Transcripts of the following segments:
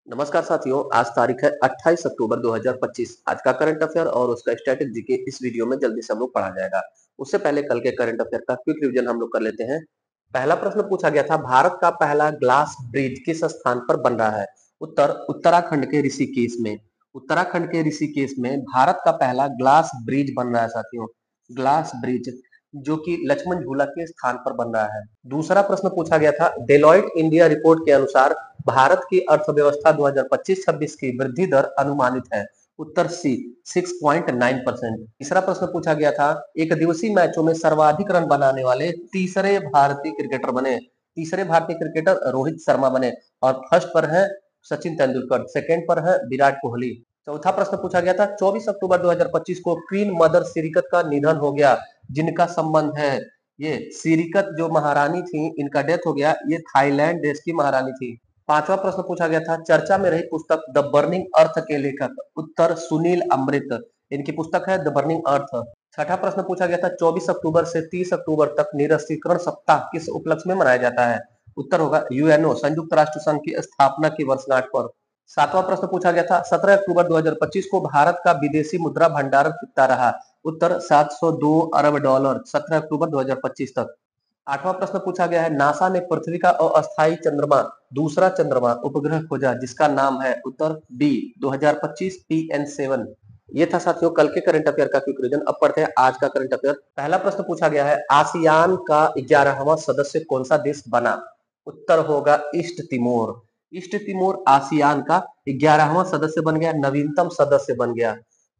नमस्कार साथियों, आज तारीख है 28 अक्टूबर 2025। आज का करंट अफेयर और उसका स्टैटिक जीके इस वीडियो में जल्दी से हम लोग पढ़ा जाएगा। उससे पहले कल के करंट अफेयर का क्विक रिवीजन हम लोग कर लेते हैं। पहला प्रश्न पूछा गया था, भारत का पहला ग्लास ब्रिज किस स्थान पर बन रहा है? उत्तर उत्तराखंड के ऋषिकेश में। उत्तराखंड के ऋषिकेश में भारत का पहला ग्लास ब्रिज बन रहा है साथियों। ग्लास ब्रिज जो कि लक्ष्मण झूला के स्थान पर बन रहा है। दूसरा प्रश्न पूछा गया था, डेलॉइट इंडिया रिपोर्ट के अनुसार भारत की अर्थव्यवस्था 2025-26 की वृद्धि दर अनुमानित है। उत्तर सी 6.9%। तीसरा प्रश्न पूछा गया था, एक दिवसीय मैचों में सर्वाधिक रन बनाने वाले तीसरे भारतीय क्रिकेटर बने। तीसरे भारतीय क्रिकेटर रोहित शर्मा बने और फर्स्ट पर है सचिन तेंदुलकर, सेकंड पर है विराट कोहली। चौथा प्रश्न पूछा गया था, 24 अक्टूबर 2025 को क्वीन मदर सिरिकत का निधन हो गया। जिनका संबंध है ये सिरिकत जो महारानी थी, इनका डेथ हो गया। ये थाईलैंड देश की महारानी थी। पांचवा प्रश्न पूछा गया था, चर्चा में रही पुस्तक द बर्निंग अर्थ के लेखक। उत्तर सुनील अमृत। इनकी पुस्तक है द बर्निंग अर्थ। छठा प्रश्न पूछा गया था, 24 अक्टूबर से 30 अक्टूबर तक निरस्त्रीकरण सप्ताह किस उपलक्ष्य में मनाया जाता है? उत्तर होगा यूएनओ संयुक्त राष्ट्र संघ की स्थापना की वर्षगांठ पर। सातवां प्रश्न पूछा गया था, 17 अक्टूबर 2025 को भारत का विदेशी मुद्रा भंडारण कितना रहा? उत्तर 702 अरब डॉलर 17 अक्टूबर 2025 तक। आठवां प्रश्न पूछा गया है, नासा ने पृथ्वी का अस्थायी चंद्रमा दूसरा चंद्रमा उपग्रह खोजा जिसका नाम है? उत्तर बी 2025 PN7। ये था साथियों कल के करंट अफेयर का क्विक रिवीजन। अब पढ़ते हैं आज का करंट अफेयर। पहला प्रश्न पूछा गया है, आसियान का 11वां सदस्य कौन सा देश बना? उत्तर होगा east Timor. East Timor ASEAN का 11वां सदस्य बन गया, नवीनतम सदस्य बन गया।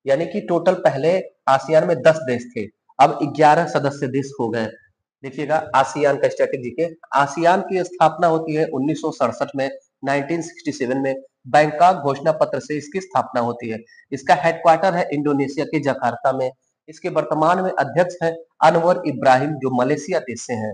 यानी कि टोटल पहले आसियान में 10 देश थे, अब 11 सदस्य देश हो गए। देखिएगा आसियान का स्ट्रेटेजी के, आसियान की स्थापना होती है 1967 में, 1967 में बैंकॉक घोषणा पत्र से इसकी स्थापना होती है। इसका हेडक्वार्टर है इंडोनेशिया के जकार्ता में। इसके वर्तमान में अध्यक्ष है अनवर इब्राहिम जो मलेशिया देश से हैं।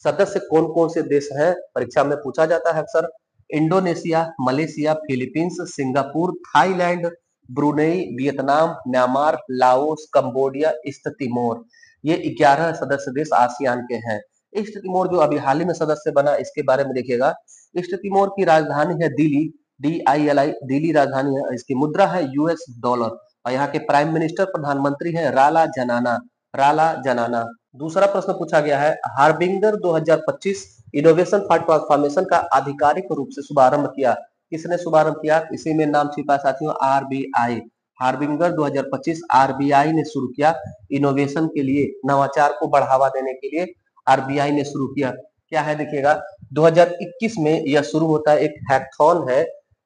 सदस्य कौन कौन से देश हैं परीक्षा में पूछा जाता है अक्सर। Indonesia, Malaysia, Philippines, Singapore, Thailand, Brunei, Vietnam, Myanmar, Laos, Cambodia, east Timor. ये 11 सदस्य देश आसियान के हैं। ईस्ट तिमोर जो अभी हाल ही में सदस्य बना, इसके बारे में देखिएगा। ईस्ट तिमोर की राजधानी है दिल्ली, DILI, दिल्ली राजधानी है। इसकी मुद्रा है US डॉलर और यहाँ के प्राइम मिनिस्टर प्रधानमंत्री हैं राला जनाना। राला जनाना। दूसरा प्रश्न पूछा गया है, हार्बिंगर 2025 इनोवेशन फॉर ट्रांसफॉर्मेशन का आधिकारिक रूप से शुभारंभ किया। किसने शुभारंभ किया? इसी में नाम छिपा साथियों, RBI। हार्बिंगर 2025 RBI ने शुरू किया। इनोवेशन के लिए, नवाचार को बढ़ावा देने के लिए RBI ने शुरू किया। क्या है देखिएगा, 2021 में यह शुरू होता है। एक हैकाथॉन है,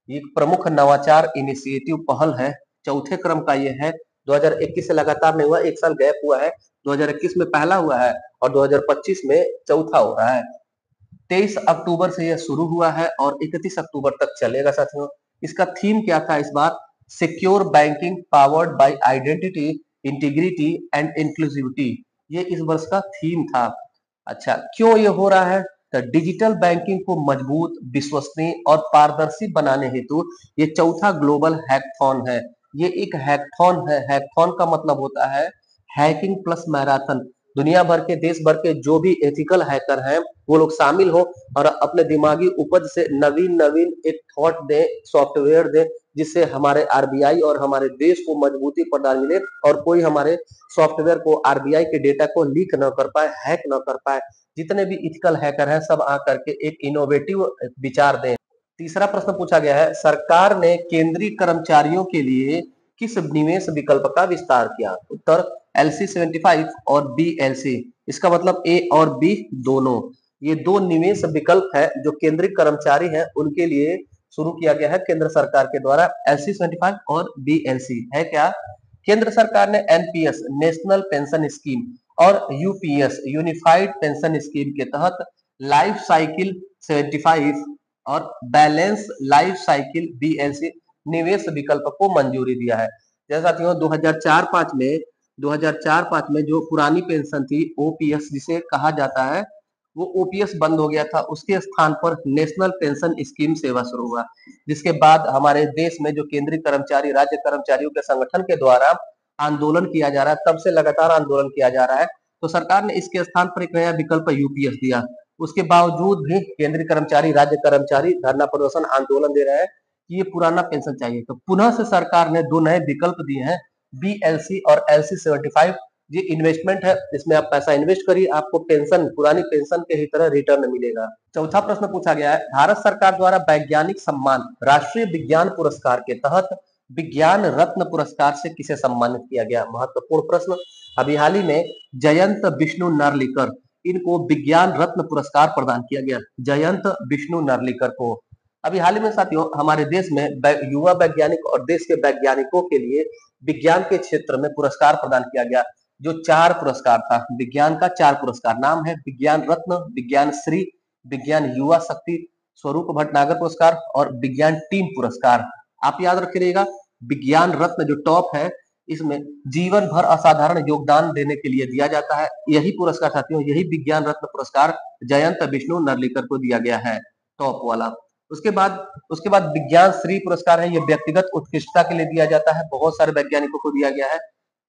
ये प्रमुख नवाचार इनिशिएटिव पहल है। चौथे क्रम का ये है। 2021 से लगातार नहीं हुआ, एक साल गैप हुआ है। 2021 में पहला हुआ है और 2025 में चौथा हो रहा है। 23 अक्टूबर से यह शुरू हुआ है और 31 अक्टूबर तक चलेगा साथियों। इसका थीम क्या था इस बार? Secure banking powered by identity, integrity and inclusivity. ये इस वर्ष का थीम था। अच्छा, क्यों ये हो रहा है? तो डिजिटल बैंकिंग को मजबूत, विश्वसनीय और पारदर्शी बनाने हेतु ये चौथा ग्लोबल हैकाथॉन है। ये एक हैकाथॉन है। हैकाथॉन का मतलब होता है हैकिंग प्लस मैराथन। दुनिया भर के, देश भर के जो भी एथिकल हैकर हैं वो लोग शामिल हो और अपने दिमागी उपज से नवीन नवीन एक थॉट दे, सॉफ्टवेयर दे, जिससे हमारे आरबीआई और हमारे देश को मजबूती प्रदान मिले और कोई हमारे सॉफ्टवेयर को, आरबीआई के डेटा को लीक न कर पाए, हैक न कर पाए। जितने भी इथिकल हैकर हैं सब आकर के एक इनोवेटिव विचार दें। तीसरा प्रश्न पूछा गया है, सरकार ने केंद्रीय कर्मचारियों के लिए किस निवेश विकल्प का विस्तार किया? उत्तर LC75 और BLC। इसका मतलब ए और बी दोनों, ये दो निवेश विकल्प है जो केंद्रीय कर्मचारी हैं उनके लिए शुरू किया गया है केंद्र सरकार के द्वारा। LC75 और BLC है क्या? केंद्र सरकार ने NPS नेशनल पेंशन स्कीम और UPS यूनिफाइड पेंशन स्कीम के तहत लाइफ साइकिल 75 और बैलेंस लाइफ साइकिल BLC निवेश विकल्प को मंजूरी दिया है। जैसा साथियों 2004-5 में जो पुरानी पेंशन थी OPS जिसे कहा जाता है, वो OPS बंद हो गया था। उसके स्थान पर नेशनल पेंशन स्कीम सेवा शुरू हुआ, जिसके बाद हमारे देश में जो केंद्रीय कर्मचारी, राज्य कर्मचारियों के संगठन के द्वारा आंदोलन किया जा रहा है, तब से लगातार आंदोलन किया जा रहा है। तो सरकार ने इसके स्थान पर एक नया विकल्प UPS दिया। उसके बावजूद भी केंद्रीय कर्मचारी, राज्य कर्मचारी धरना प्रदर्शन आंदोलन दे रहे हैं। कि ये पुराना पेंशन चाहिए, तो पुनः से सरकार ने दो नए विकल्प दिए हैं, बीएलसी और एलसी 75। ये इन्वेस्टमेंट है, इसमें आप पैसा इन्वेस्ट करिए, आपको पेंशन पुरानी पेंशन के ही तरह रिटर्न मिलेगा। चौथा प्रश्न पूछा गया है, भारत सरकार द्वारा वैज्ञानिक सम्मान राष्ट्रीय विज्ञान पुरस्कार के तहत विज्ञान रत्न पुरस्कार से किसे सम्मानित किया गया? महत्वपूर्ण प्रश्न। अभी हाल ही में जयंत विष्णु नार्लिकर, इनको विज्ञान रत्न पुरस्कार प्रदान किया गया। जयंत विष्णु नार्लिकर को अभी हाल ही में साथियों हमारे देश में युवा वैज्ञानिक और देश के वैज्ञानिकों के लिए विज्ञान के क्षेत्र में पुरस्कार प्रदान किया गया, जो 4 पुरस्कार था। विज्ञान का 4 पुरस्कार नाम है, विज्ञान रत्न, विज्ञान श्री, विज्ञान युवा शक्ति स्वरूप भटनागर पुरस्कार और विज्ञान टीम पुरस्कार। आप याद रखिएगा, विज्ञान रत्न जो टॉप है, इसमें जीवन भर असाधारण योगदान देने के लिए दिया जाता है। यही पुरस्कार साथियों, यही विज्ञान रत्न पुरस्कार जयंत विष्णु नार्लिकर को दिया गया है, टॉप वाला। उसके बाद विज्ञान श्री पुरस्कार है, ये व्यक्तिगत उत्कृष्टता के लिए दिया जाता है, बहुत सारे वैज्ञानिकों को दिया गया है।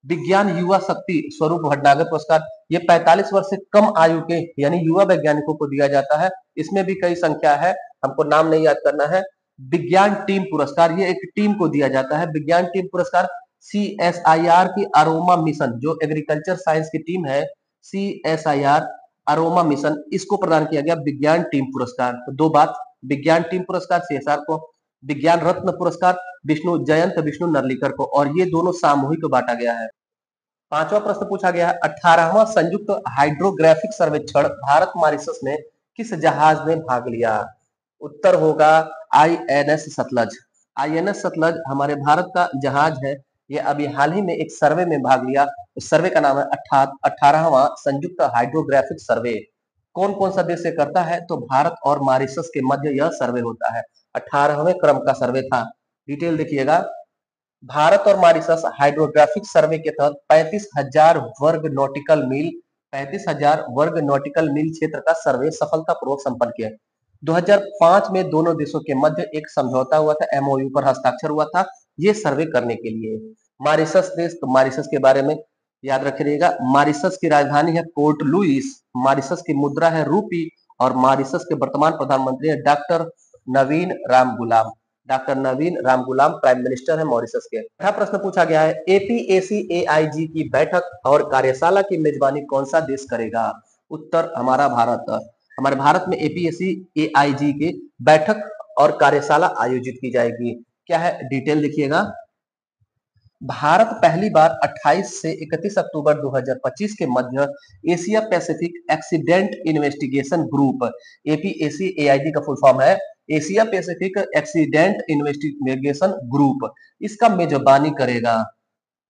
विज्ञान युवा शक्ति स्वरूप भटनागर पुरस्कार, ये 45 वर्ष से कम आयु के यानी युवा वैज्ञानिकों को दिया जाता है। इसमें भी कई संख्या है, हमको नाम नहीं याद करना है। विज्ञान टीम पुरस्कार, ये एक टीम को दिया जाता है। विज्ञान टीम पुरस्कार CSIR की अरोमा मिशन, जो एग्रीकल्चर साइंस की टीम है, CSIR अरोमा मिशन, इसको प्रदान किया गया विज्ञान टीम पुरस्कार। तो दो बात, विज्ञान टीम पुरस्कार CSR को, विज्ञान रत्न पुरस्कार जयंत विष्णु नार्लिकर को, और ये दोनों सामूहिक बांटा गया है। पांचवा प्रश्न पूछा गया है, 18वां संयुक्त हाइड्रोग्राफिक सर्वेक्षण भारत मॉरिशस में किस जहाज ने भाग लिया? उत्तर होगा INS सतलज। INS सतलज हमारे भारत का जहाज है, ये अभी हाल ही में एक सर्वे में भाग लिया। उस सर्वे का नाम है 18वां संयुक्त हाइड्रोग्राफिक सर्वे। कौन कौन सा देश से करता है? तो भारत और मॉरिशस के मध्य यह सर्वे होता है। 18वें क्रम का सर्वे था। डिटेल देखिएगा, भारत और मॉरिशस हाइड्रोग्राफिक सर्वे के तहत 35,000 वर्ग नॉटिकल मील 35,000 वर्ग नॉटिकल मील क्षेत्र का सर्वे सफलतापूर्वक संपन्न किया। 2005 में दोनों देशों के मध्य एक समझौता हुआ था, MOU पर हस्ताक्षर हुआ था ये सर्वे करने के लिए। मॉरिशस देश, तो मॉरिशस के बारे में याद रखिएगा, मॉरिशस की राजधानी है पोर्ट लुइस, मॉरिशस की मुद्रा है रूपी और मॉरिशस के वर्तमान प्रधानमंत्री है डॉक्टर नवीन राम गुलाम। डॉक्टर नवीन राम गुलाम प्राइम मिनिस्टर है मॉरिशस के। छठा प्रश्न पूछा गया है, APAC-AIG की बैठक और कार्यशाला की मेजबानी कौन सा देश करेगा? उत्तर हमारा भारत। हमारे भारत में APAC-AIG की बैठक और कार्यशाला आयोजित की जाएगी। क्या है? डिटेल देखिएगा, भारत पहली बार 28 से 31 अक्टूबर 2025 के मध्य Asia Pacific Accident Investigation Group, APAC-AIG का फुल फॉर्म है Asia Pacific Accident Investigation Group, इसका मेजबानी करेगा।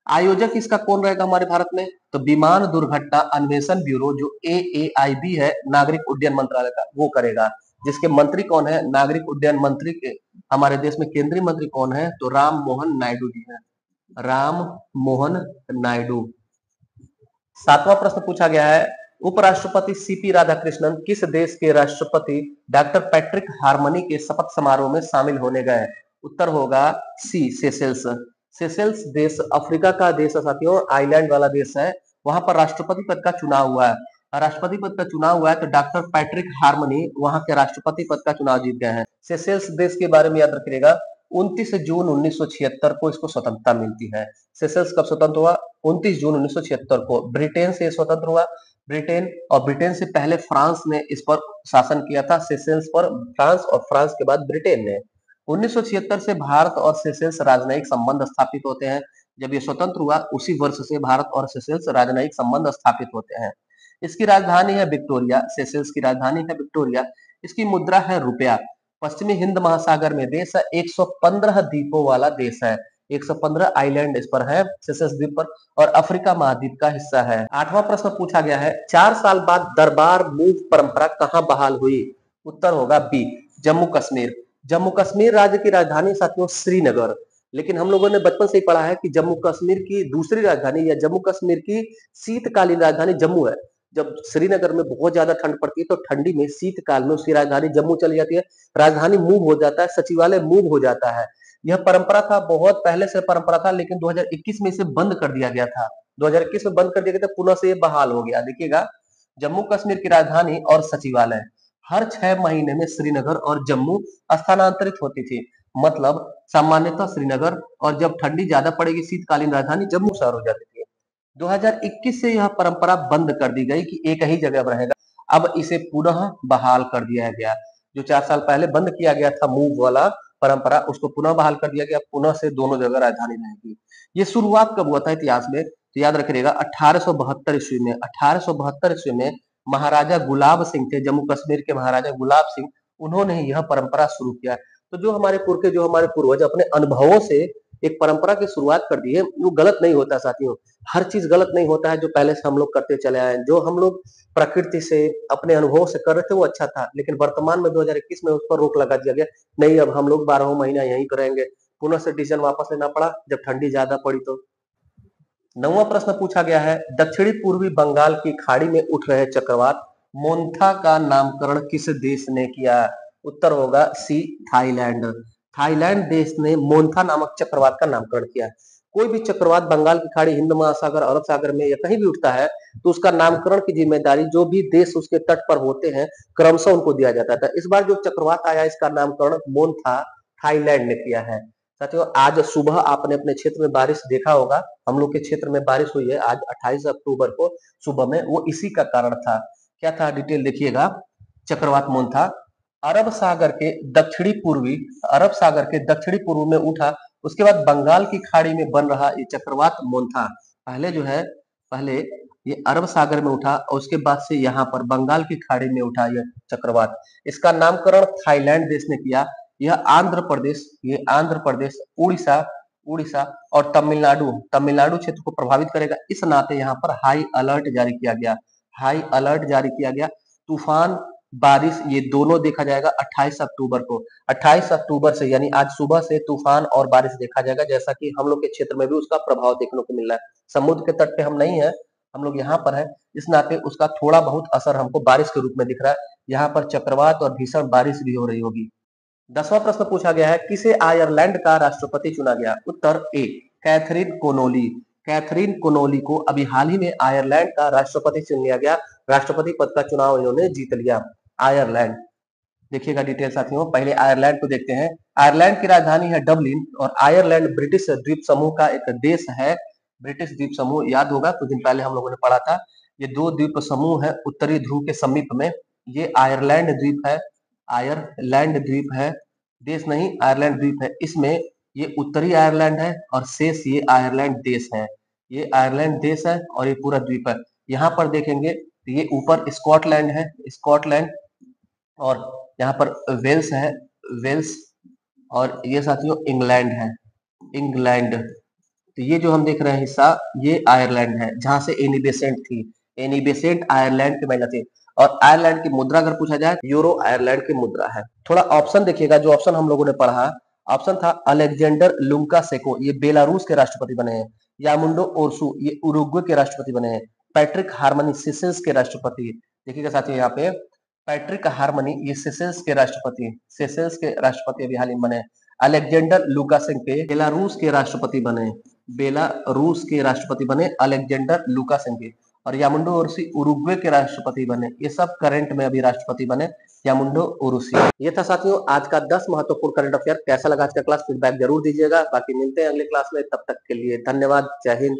आयोजक इसका कौन रहेगा हमारे भारत में? तो विमान दुर्घटना अन्वेषण ब्यूरो जो AAIB है, नागरिक उड्डयन मंत्रालय का, वो करेगा। जिसके मंत्री कौन है? नागरिक उड्डयन मंत्री के हमारे देश में केंद्रीय मंत्री कौन है? तो राम मोहन नायडू जी हैं, राम मोहन नायडू। सातवां प्रश्न पूछा गया है, उपराष्ट्रपति CP राधाकृष्णन किस देश के राष्ट्रपति डॉक्टर पैट्रिक हार्मनी के शपथ समारोह में शामिल होने गए? उत्तर होगा सी, सेशेल्स। सेशेल्स देश अफ्रीका का देश है साथियों, आइलैंड वाला देश है, वहां पर राष्ट्रपति पद का चुनाव हुआ है। राष्ट्रपति पद का चुनाव हुआ है तो डॉक्टर पैट्रिक हार्मनी वहां के राष्ट्रपति पद का चुनाव जीत गए हैं। सेशेल्स देश के बारे में याद रखिएगा, 29 जून 1976 को इसको स्वतंत्रता मिलती है। सेशेल्स कब स्वतंत्र हुआ? 29 जून 1976 को। ब्रिटेन से स्वतंत्र हुआ, ब्रिटेन, और ब्रिटेन से पहले फ्रांस ने इस पर शासन किया था, सेशेल्स पर फ्रांस, और फ्रांस के बाद ब्रिटेन ने। 1976 से भारत और सेशेल्स राजनयिक संबंध स्थापित होते हैं। जब ये स्वतंत्र हुआ उसी वर्ष से भारत और सेशेल्स राजनयिक संबंध स्थापित होते हैं। इसकी राजधानी है विक्टोरिया, सेशेल्स की राजधानी है विक्टोरिया। इसकी मुद्रा है रुपया। पश्चिमी हिंद महासागर में देश है, 115 द्वीपों वाला देश है, 115 आइलैंड इस पर है सेशेल्स द्वीप पर, और अफ्रीका महाद्वीप का हिस्सा है। आठवां प्रश्न पूछा गया है, 4 साल बाद दरबार मूव परंपरा कहां बहाल हुई? उत्तर होगा बी, जम्मू कश्मीर। जम्मू कश्मीर राज्य की राजधानी साथियों श्रीनगर, लेकिन हम लोगों ने बचपन से ही पढ़ा है कि जम्मू कश्मीर की दूसरी राजधानी या जम्मू कश्मीर की शीतकालीन राजधानी जम्मू है। जब श्रीनगर में बहुत ज्यादा ठंड पड़ती है तो ठंडी में शीतकाल में उसकी राजधानी जम्मू चली जाती है, राजधानी मूव हो जाता है, सचिवालय मूव हो जाता है। यह परंपरा था, बहुत पहले से परंपरा था, लेकिन 2021 में इसे बंद कर दिया गया था। 2021 में बंद कर दिया गया था, पुनः से ये बहाल हो गया। देखिएगा, जम्मू कश्मीर की राजधानी और सचिवालय हर 6 महीने में श्रीनगर और जम्मू स्थानांतरित होती थी। मतलब सामान्यतः श्रीनगर, और जब ठंडी ज्यादा पड़ेगी शीतकालीन राजधानी जम्मू शहर हो जाती थी। 2021 से यह परंपरा बंद कर दी गई कि एक ही जगह रहेगा। अब इसे पुनः बहाल कर दिया गया। जो 4 साल पहले बंद किया गया था मूव वाला परंपरा, उसको पुनः बहाल कर दिया गया। पुनः से दोनों जगह राजधानी रहेगी। ये शुरुआत कब हुआ था इतिहास में, तो याद रखिएगा 1872 ईस्वी में। 1872 ईस्वी में महाराजा गुलाब सिंह थे, जम्मू कश्मीर के महाराजा गुलाब सिंह, उन्होंने यह परंपरा शुरू किया। तो जो हमारे पुरखे, जो हमारे पूर्वज अपने अनुभवों से एक परंपरा की शुरुआत कर दी है, वो गलत नहीं होता साथियों। हर चीज गलत नहीं होता है जो पहले से हम लोग करते चले आए हैं। जो हम लोग प्रकृति से अपने अनुभवों से कर रहे थे वो अच्छा था, लेकिन वर्तमान में 2021 में उस पर रोक लगा दिया गया। नहीं, अब हम लोग 12 महीना यहीं पर रहेंगे। पुनः से डिसीजन वापस लेना पड़ा जब ठंडी ज्यादा पड़ी तो। 9वां प्रश्न पूछा गया है, दक्षिणी पूर्वी बंगाल की खाड़ी में उठ रहे चक्रवात मोन्था का नामकरण किस देश ने किया? उत्तर होगा सी, थाईलैंड। थाईलैंड देश ने मोन्था नामक चक्रवात का नामकरण किया। कोई भी चक्रवात बंगाल की खाड़ी, हिंद महासागर, अरब सागर में या कहीं भी उठता है तो उसका नामकरण की जिम्मेदारी जो भी देश उसके तट पर होते हैं क्रमशः उनको दिया जाता था। इस बार जो चक्रवात आया इसका नामकरण मोन्था थाईलैंड ने किया है। साथियों, आज सुबह आपने अपने क्षेत्र में बारिश देखा होगा। हम लोग के क्षेत्र में बारिश हुई है आज 28 अक्टूबर को सुबह में, वो इसी का कारण था। क्या था डिटेल देखिएगा। चक्रवात मोन्था अरब सागर के दक्षिणी पूर्वी अरब सागर के दक्षिणी पूर्व में उठा। उसके बाद बंगाल की खाड़ी में बन रहा ये चक्रवात मोन्था पहले जो है, पहले ये अरब सागर में उठा और उसके बाद से यहाँ पर बंगाल की खाड़ी में उठा यह चक्रवात। इसका नामकरण थाईलैंड देश ने किया। ये आंध्र प्रदेश, उड़ीसा उड़ीसा और तमिलनाडु तमिलनाडु क्षेत्र को प्रभावित करेगा। इस नाते यहाँ पर हाई अलर्ट जारी किया गया। हाई अलर्ट जारी किया गया। तूफान, बारिश, ये दोनों देखा जाएगा 28 अक्टूबर को। 28 अक्टूबर से यानी आज सुबह से तूफान और बारिश देखा जाएगा, जैसा कि हम लोग के क्षेत्र में भी उसका प्रभाव देखने को मिल रहा है। समुद्र के तट पे हम नहीं है, हम लोग यहाँ पर है, इस नाते उसका थोड़ा बहुत असर हमको बारिश के रूप में दिख रहा है। यहाँ पर चक्रवात और भीषण बारिश भी हो रही होगी। 10वां प्रश्न पूछा गया है, किसे आयरलैंड का राष्ट्रपति चुना गया? उत्तर ए, कैथरीन कोनोली। कैथरीन कोनोली को अभी हाल ही में आयरलैंड का राष्ट्रपति चुन लिया गया। राष्ट्रपति पद का चुनाव इन्होंने जीत लिया। आयरलैंड, देखिएगा डिटेल साथियों। पहले आयरलैंड को देखते हैं। आयरलैंड की राजधानी है डबलिन और आयरलैंड ब्रिटिश द्वीप समूह का एक देश है। ब्रिटिश द्वीप समूह याद होगा, कुछ दिन पहले हम लोगों ने पढ़ा था। ये 2 द्वीप समूह है उत्तरी ध्रुव के समीप में। ये आयरलैंड द्वीप है, आयरलैंड द्वीप है, देश नहीं आयरलैंड द्वीप है। इसमें ये उत्तरी आयरलैंड है और शेष ये आयरलैंड देश है। ये आयरलैंड देश है और ये पूरा द्वीप है। यहाँ पर देखेंगे तो ये ऊपर स्कॉटलैंड है, स्कॉटलैंड, और यहाँ पर वेल्स है, वेल्स, और ये साथियों इंग्लैंड है, इंग्लैंड। तो ये जो हम देख रहे हैं हिस्सा, ये आयरलैंड है जहां से एनी बेसेंट थी। एनी बेसेंट आयरलैंड की महिला थी। और आयरलैंड की मुद्रा अगर पूछा जाए, यूरो आयरलैंड की मुद्रा है। थोड़ा ऑप्शन देखिएगा, जो ऑप्शन हम लोगों ने पढ़ा। ऑप्शन था अलेक्जेंडर लुकाशेंको, ये बेलारूस के राष्ट्रपति बने हैं। यामुंडो ओरसू, ये उरुग्वे के राष्ट्रपति बने हैं। पैट्रिक हार्मनी, सेशेल्स के राष्ट्रपति। देखिएगा साथियों यहाँ पे पैट्रिक हार्मनी, ये सेशेल्स के राष्ट्रपति अभी हाल ही में बने। अलेक्जेंडर लुकाशेंको बेलारूस के राष्ट्रपति बने। बेलारूस के राष्ट्रपति बने अलेक्जेंडर लुकाशेंको। और यामुंडो ओरसी उरुग्वे के राष्ट्रपति बने। ये सब करंट में अभी राष्ट्रपति बने, यामुंडो ओरसी। ये था साथियों आज का 10 महत्वपूर्ण करंट अफेयर। कैसा लगा आज का क्लास, फीडबैक जरूर दीजिएगा। बाकी मिलते हैं अगले क्लास में, तब तक के लिए धन्यवाद। जय हिंद।